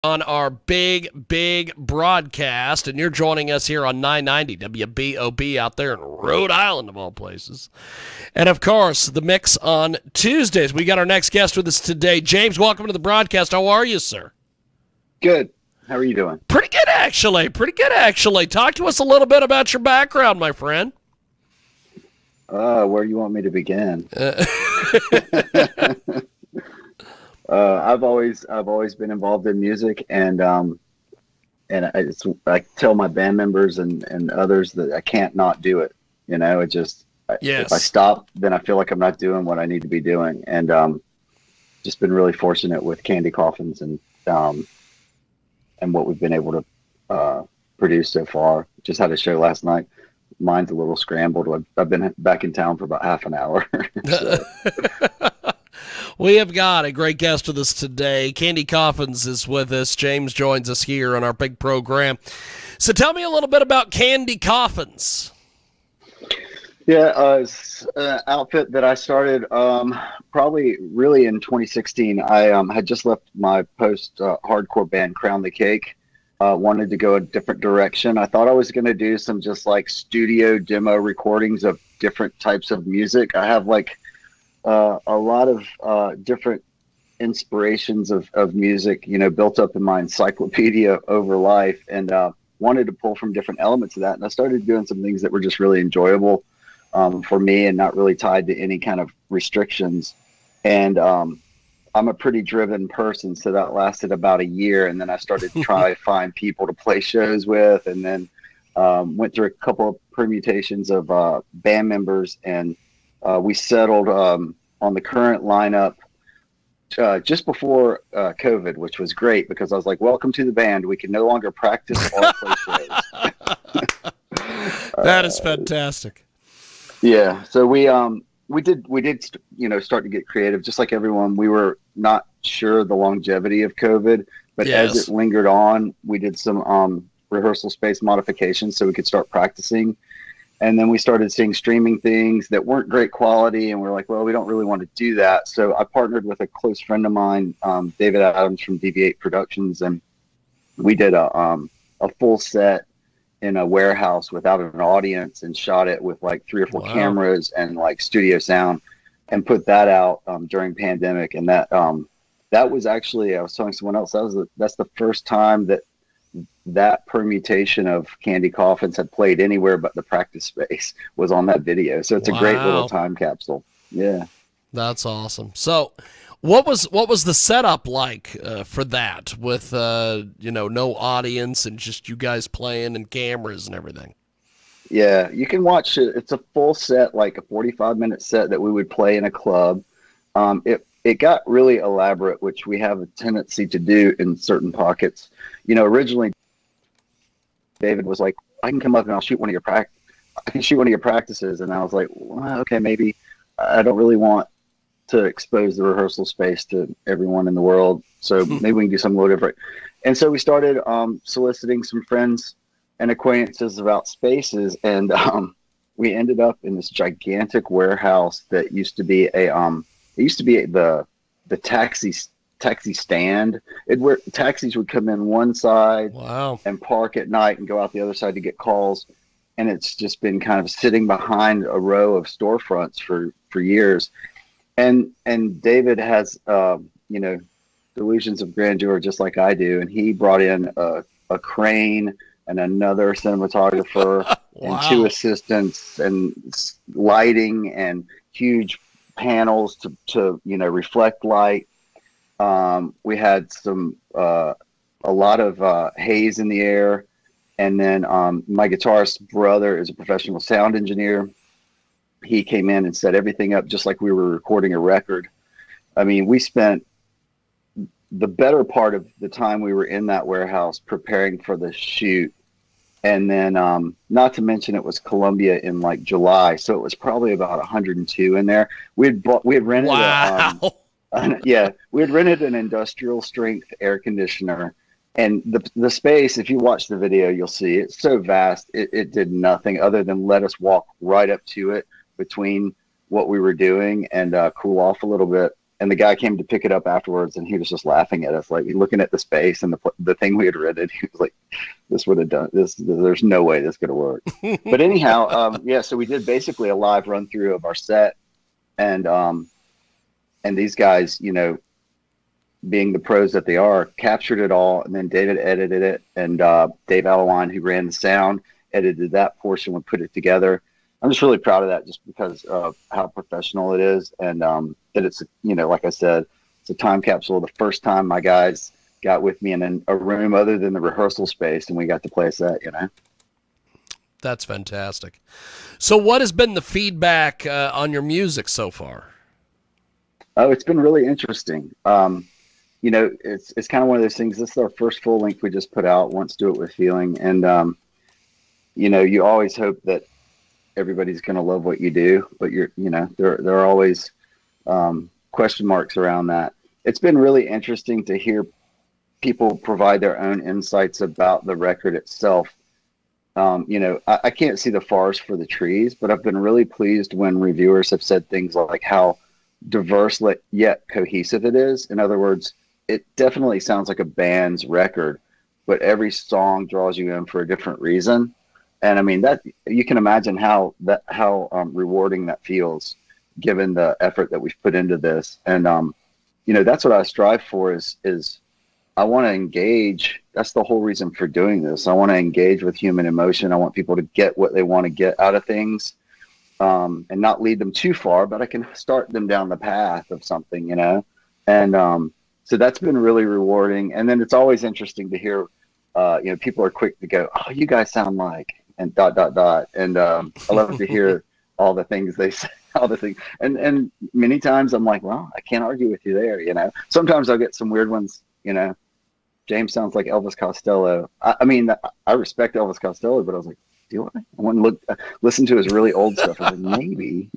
On our big broadcast, and you're joining us here on 990 WBOB out there in Rhode Island, of all places. And, of course, the mix on Tuesdays. We got our next guest with us today. James, welcome to the broadcast. How are you, sir? Good. How are you doing? Pretty good, actually. Talk to us a little bit about your background, my friend. Where do you want me to begin? I've always been involved in music, and I tell my band members and others that I can't not do it. You know, if I Yes. stop, then I feel like I'm not doing what I need to be doing. And just been really fortunate with Coffins and what we've been able to produce so far. Just had a show last night. Mine's a little scrambled. I've been back in town for about half an hour. So. We have got a great guest with us today. Candy Coffins is with us. James joins us here on our big program. So tell me a little bit about Candy Coffins. Yeah, it's an outfit that I started probably really in 2016. I had just left my post-hardcore band, Crown the Cake. Wanted to go a different direction. I thought I was going to do some just like studio demo recordings of different types of music. I have like a lot of different inspirations of music, you know, built up in my encyclopedia over life, and wanted to pull from different elements of that. And I started doing some things that were just really enjoyable for me and not really tied to any kind of restrictions. And I'm a pretty driven person, so that lasted about a year. And then I started to try to find people to play shows with, and then went through a couple of permutations of band members, and we settled on the current lineup just before COVID, which was great because I was like, welcome to the band. We can no longer practice or play shows. That is fantastic. Yeah. So we did, you know, start to get creative, just like everyone. We were not sure the longevity of COVID, but as Yes. it lingered on, we did some rehearsal space modifications so we could start practicing. And then we started seeing streaming things that weren't great quality, and we're like, well, we don't really want to do that. So I partnered with a close friend of mine, David Adams from DV8 Productions, and we did a full set in a warehouse without an audience and shot it with like 3 or 4 Wow. cameras and like studio sound, and put that out during pandemic. And that was actually, I was telling someone else, that's the first time that permutation of Candy Coffins had played anywhere but the practice space was on that video. So it's a great little Wow. time capsule. Yeah. That's awesome. So what was the setup like for that with no audience and just you guys playing and cameras and everything? Yeah. You can watch it. It's a full set, like a 45-minute set that we would play in a club. It got really elaborate, which we have a tendency to do in certain pockets. You know, originally David was like, I can come up and I can shoot one of your practices. And I was like, well, okay, maybe I don't really want to expose the rehearsal space to everyone in the world. So maybe we can do something a little different. And so we started soliciting some friends and acquaintances about spaces. And we ended up in this gigantic warehouse that used to be the taxi stand. Where taxis would come in one side Wow. and park at night and go out the other side to get calls. And it's just been kind of sitting behind a row of storefronts for years. And David has delusions of grandeur just like I do, and he brought in a crane and another cinematographer and 2 Wow. assistants and lighting and huge panels to reflect light. We had a lot of haze in the air, and then my guitarist's brother is a professional sound engineer. He came in and set everything up just like we were recording a record. I mean, we spent the better part of the time we were in that warehouse preparing for the shoot. And then, not to mention, it was Columbia in like July, so it was probably about 102 in there. We had rented Wow. we had rented an industrial strength air conditioner, and the space. If you watch the video, you'll see it's so vast. It did nothing other than let us walk right up to it between what we were doing and cool off a little bit. and the guy came to pick it up afterwards, and he was just laughing at us, like looking at the space and the thing we had written. He was like, "This would have done this. There's no way this could have worked." But anyhow, yeah. So we did basically a live run through of our set, and these guys, being the pros that they are, captured it all, and then David edited it, and Dave Alawine, who ran the sound, edited that portion and put it together. I'm just really proud of that, just because of how professional it is, and that it's, like I said, it's a time capsule. The first time my guys got with me in a room other than the rehearsal space, and we got to play a set. That's fantastic. So what has been the feedback on your music so far? Oh, it's been really interesting. It's kind of one of those things. This is our first full length we just put out, Once Do It With Feeling, and you always hope that everybody's going to love what you do, but there are always question marks around that. It's been really interesting to hear people provide their own insights about the record itself. I can't see the forest for the trees, but I've been really pleased when reviewers have said things like how diverse yet cohesive it is. In other words, it definitely sounds like a band's record, but every song draws you in for a different reason. And I mean, that you can imagine how rewarding that feels, given the effort that we've put into this. And that's what I strive for is I want to engage. That's the whole reason for doing this. I want to engage with human emotion. I want people to get what they want to get out of things, and not lead them too far, but I can start them down the path of something, and so that's been really rewarding. And then it's always interesting to hear, people are quick to go, "Oh, you guys sound like," and ... And I love to hear all the things they say, all the things. And many times I'm like, well, I can't argue with you there. Sometimes I'll get some weird ones. James sounds like Elvis Costello. I mean, I respect Elvis Costello, but I was like, do I? I want to listen to his really old stuff. I was like, maybe.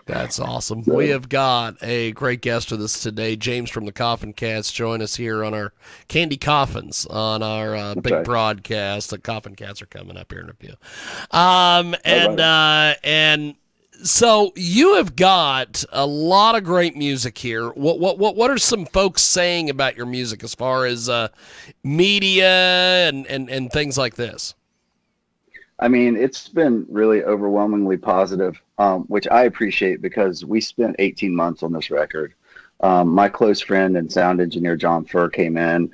That's awesome. So, we have got a great guest with us today, James from the Coffin Cats. Join us here on our Candy Coffins on our big broadcast. The Coffin Cats are coming up here in a few. And so you have got a lot of great music here. What are some folks saying about your music as far as media and things like this? I mean, it's been really overwhelmingly positive, which I appreciate, because we spent 18 months on this record. My close friend and sound engineer, John Furr, came in.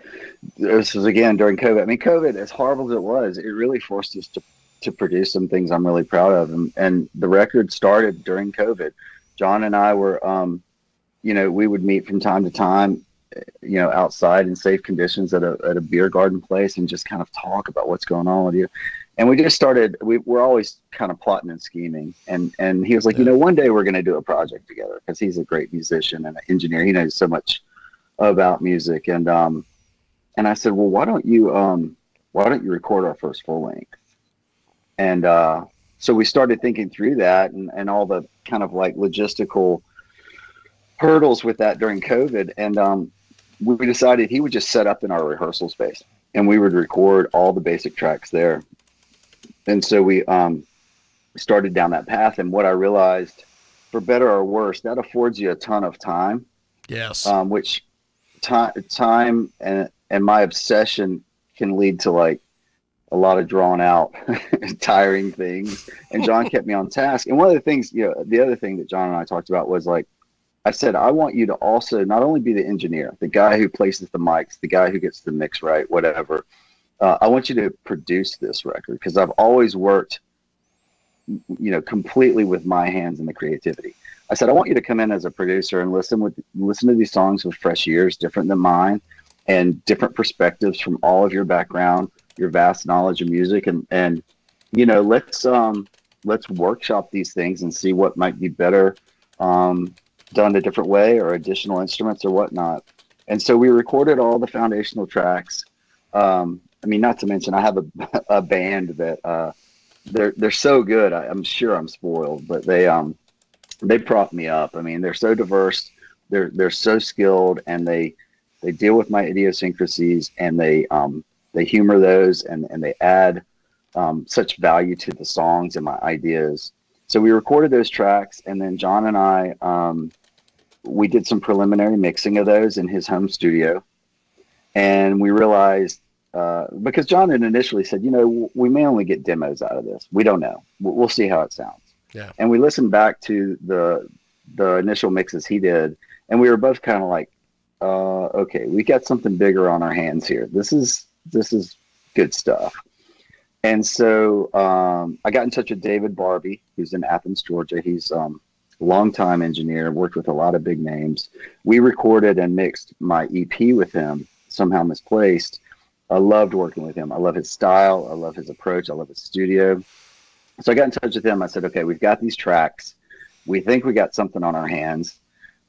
This was, again, during COVID. I mean, COVID, as horrible as it was, it really forced us to produce some things I'm really proud of. And the record started during COVID. John and I were, we would meet from time to time, outside in safe conditions at a beer garden place, and just kind of talk about what's going on with you. And we just started, we're always kind of plotting and scheming. And he was like, one day we're going to do a project together, because he's a great musician and an engineer. He knows so much about music. And I said, well, why don't you record our first full length? And so we started thinking through that and all the kind of like logistical hurdles with that during COVID. And we decided he would just set up in our rehearsal space, and we would record all the basic tracks there. And so we started down that path. And what I realized, for better or worse, that affords you a ton of time. Yes. Which time and my obsession can lead to like a lot of drawn out, tiring things. And John kept me on task. And one of the things, the other thing that John and I talked about was, like, I said, I want you to also not only be the engineer, the guy who places the mics, the guy who gets the mix right, whatever. I want you to produce this record, because I've always worked, completely with my hands in the creativity. I said, I want you to come in as a producer and listen to these songs with fresh ears, different than mine, and different perspectives from all of your background, your vast knowledge of music, and let's workshop these things and see what might be better done a different way, or additional instruments or whatnot. And so we recorded all the foundational tracks. I mean, not to mention, I have a band that they're so good. I'm sure I'm spoiled, but they prop me up. I mean, they're so diverse, they're so skilled, and they deal with my idiosyncrasies, and they humor those, and they add such value to the songs and my ideas. So we recorded those tracks, and then John and I we did some preliminary mixing of those in his home studio, and we realized because John had initially said, we may only get demos out of this. We don't know. We'll see how it sounds. Yeah. And we listened back to the initial mixes he did, and we were both kind of like, okay, we got something bigger on our hands here. This is good stuff. And so I got in touch with David Barbie, who's in Athens, Georgia. He's a longtime engineer, worked with a lot of big names. We recorded and mixed my EP with him, Somehow Misplaced. I loved working with him. I love his style. I love his approach. I love his studio. So I got in touch with him. I said, okay, we've got these tracks. We think we got something on our hands.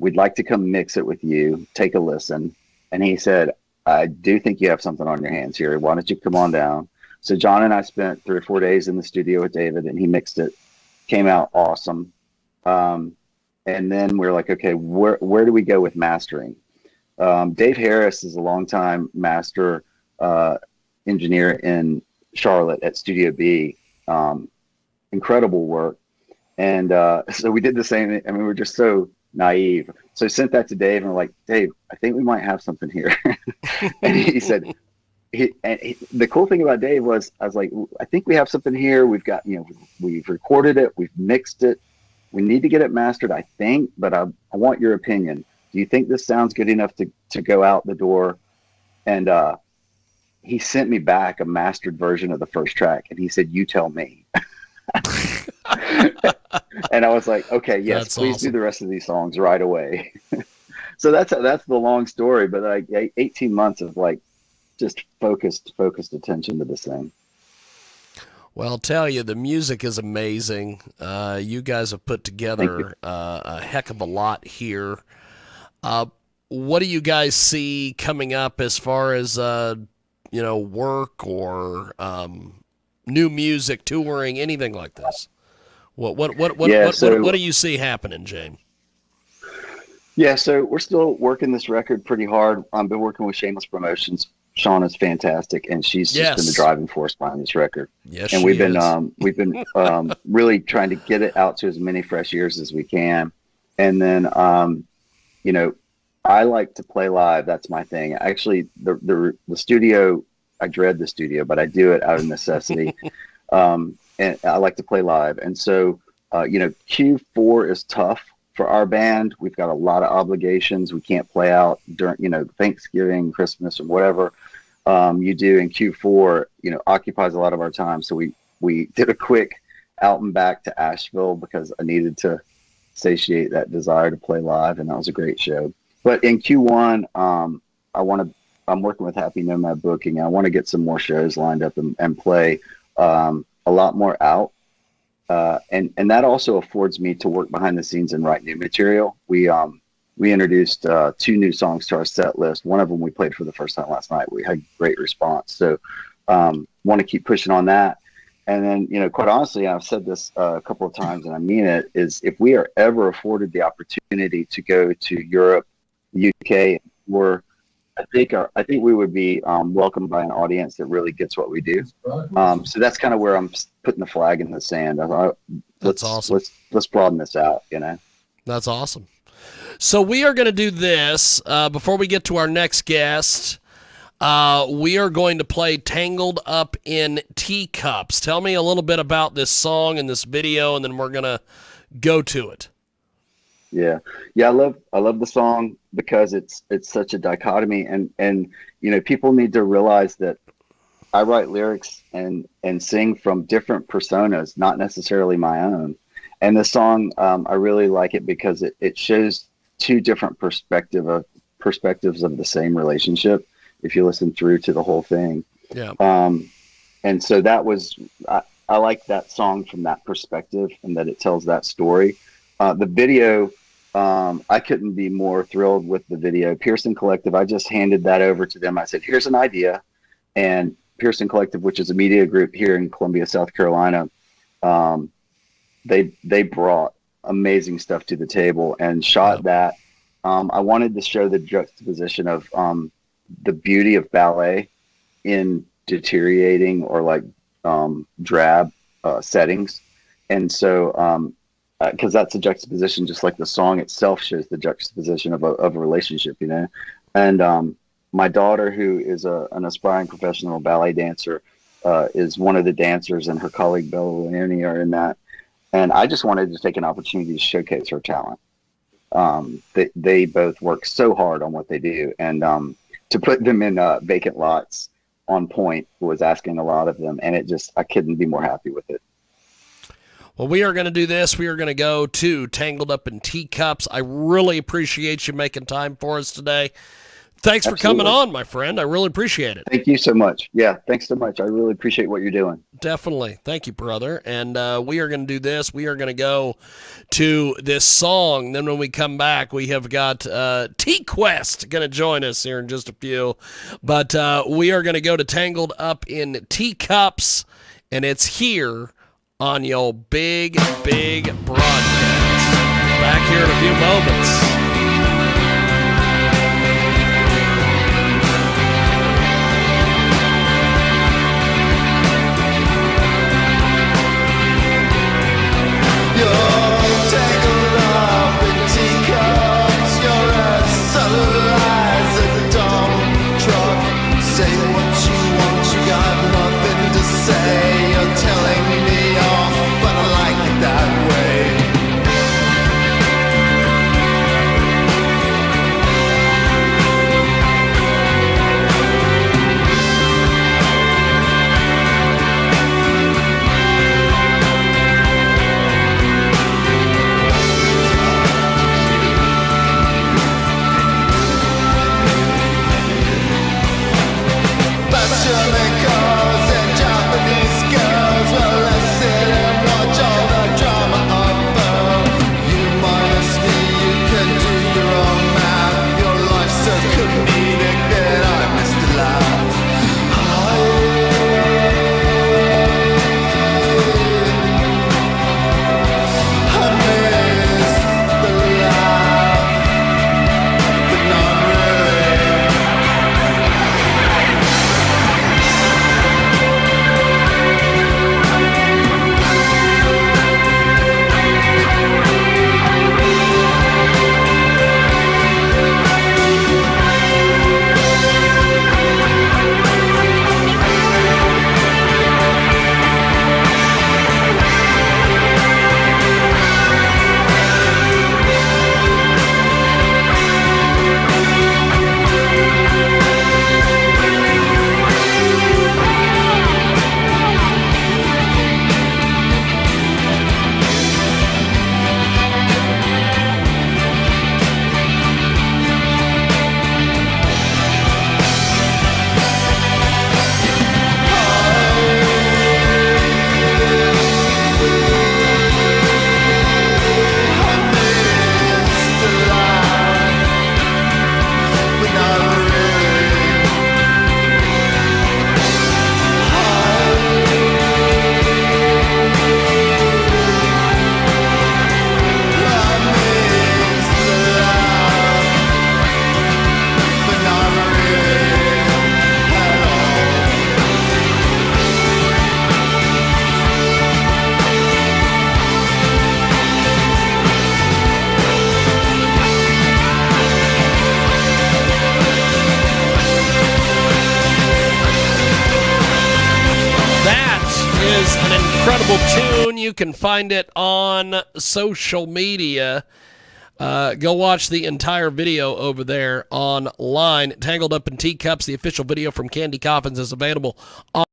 We'd like to come mix it with you. Take a listen. And he said, I do think you have something on your hands here. Why don't you come on down? So John and I spent 3 or 4 days in the studio with David, and he mixed it. Came out awesome. And then we're like, okay, where do we go with mastering? Dave Harris is a longtime master engineer in Charlotte at Studio B. Incredible work. And so we did the same. I mean, we're just so naive. So I sent that to Dave, and we're like, Dave, I think we might have something here. And he said, the cool thing about Dave was, I was like, I think we have something here. We've got, we've recorded it. We've mixed it. We need to get it mastered, I think, but I want your opinion. Do you think this sounds good enough to go out the door? And he sent me back a mastered version of the first track, and he said, you tell me. And I was like, okay, yes, That's please awesome. do the rest of these songs right away. So that's the long story, but like 18 months of like just focused attention to this thing. Well, I'll tell you, the music is amazing. You guys have put together a heck of a lot here. What do you guys see coming up as far as work or new music, touring, anything like this? What do you see happening, James? Yeah, so we're still working this record pretty hard. I've been working with Shameless Promotions. Sean is fantastic, and she's just been the driving force behind this record. Yes, and we've been really trying to get it out to as many fresh ears as we can. And then I like to play live. That's my thing. Actually, the studio, I dread the studio, but I do it out of necessity. And I like to play live. And so, Q4 is tough for our band. We've got a lot of obligations. We can't play out during, Thanksgiving, Christmas, or whatever you do in Q4, occupies a lot of our time. So we did a quick out and back to Asheville because I needed to satiate that desire to play live. And that was a great show. But in Q1, I'm working with Happy Nomad Booking. I want to get some more shows lined up and play a lot more out. And that also affords me to work behind the scenes and write new material. We introduced 2 new songs to our set list. One of them we played for the first time last night. We had great response. So want to keep pushing on that. And then, quite honestly, I've said this a couple of times and I mean it, is if we are ever afforded the opportunity to go to Europe, UK, or I think we would be welcomed by an audience that really gets what we do. So that's kind of where I'm putting the flag in the sand. That's awesome. Let's broaden this out. That's awesome. So we are going to do this before we get to our next guest. We are going to play Tangled Up in Teacups. Tell me a little bit about this song and this video, and then we're going to go to it. Yeah. I love the song because it's such a dichotomy, and people need to realize that I write lyrics and sing from different personas, not necessarily my own. And the song, I really like it because it shows 2 different perspectives of the same relationship, if you listen through to the whole thing. Yeah. And so that was, I like that song from that perspective, and that it tells that story. The video, I couldn't be more thrilled with the video. Pearson Collective, I just handed that over to them. I said, here's an idea. And Pearson Collective, which is a media group here in Columbia, South Carolina, they brought amazing stuff to the table and shot that. I wanted to show the juxtaposition of the beauty of ballet in deteriorating or like drab settings. And so because that's a juxtaposition, just like the song itself shows the juxtaposition of a relationship, you know. And my daughter, who is an aspiring professional ballet dancer, is one of the dancers, and her colleague Bella Leone are in that. And I just wanted to take an opportunity to showcase her talent. They both work so hard on what they do, and to put them in vacant lots on point was asking a lot of them, and I couldn't be more happy with it. Well, we are going to do this. We are going to go to Tangled Up in Teacups. I really appreciate you making time for us today. Thanks for coming on, my friend. I really appreciate it. Thank you so much. Yeah, thanks so much. I really appreciate what you're doing. Definitely. Thank you, brother. And we are going to do this. We are going to go to this song. Then when we come back, we have got T-Quest going to join us here in just a few. But we are going to go to Tangled Up in Teacups, and it's here on your big, big broadcast. Back here in a few moments. Incredible tune. You can find it on social media. Go watch the entire video over there online. Tangled Up in Teacups, the official video from Candy Coffins, is available on